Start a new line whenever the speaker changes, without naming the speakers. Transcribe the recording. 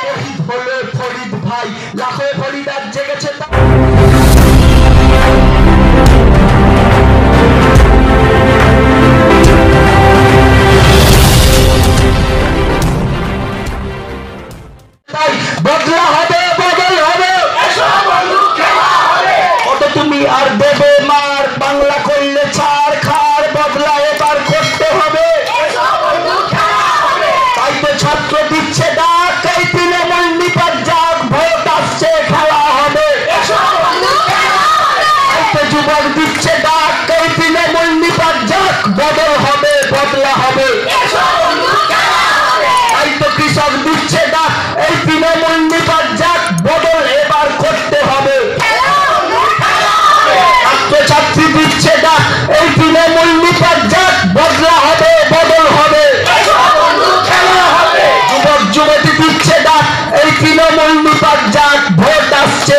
শহীদ হলো ফরিদ ভাই, লাখো ফরিদ আজ জেগেছে। বদলা হবে, বদল হবে, কত তুমি আর দেবে মার, বাংলা করলে ছাড় খার, বদলা এবার করতে হবে। তাই তো ছাত্র দিচ্ছে ডাক, এই তৃণমূল নিপাত যাক, ভোট আসছে খেলা হবে। তাই তো যুবক দিচ্ছে ডাক, এই তৃণমূল নিপাত যাক, বদল হবে, বদলা হবে। তাই তো কৃষক দিচ্ছে ডাক, এই তৃণমূল নিপাত যাক, বদল এবার করতে হবে। ছাত্রছাত্রী দিচ্ছে ডাক, এই তৃণমূল নিপাত যাক, বদলা হবে, বদল হবে। যুবক যুবতী দিচ্ছে ডাক, এই তৃণমূল নিপাত যাক, ভোট আসছে।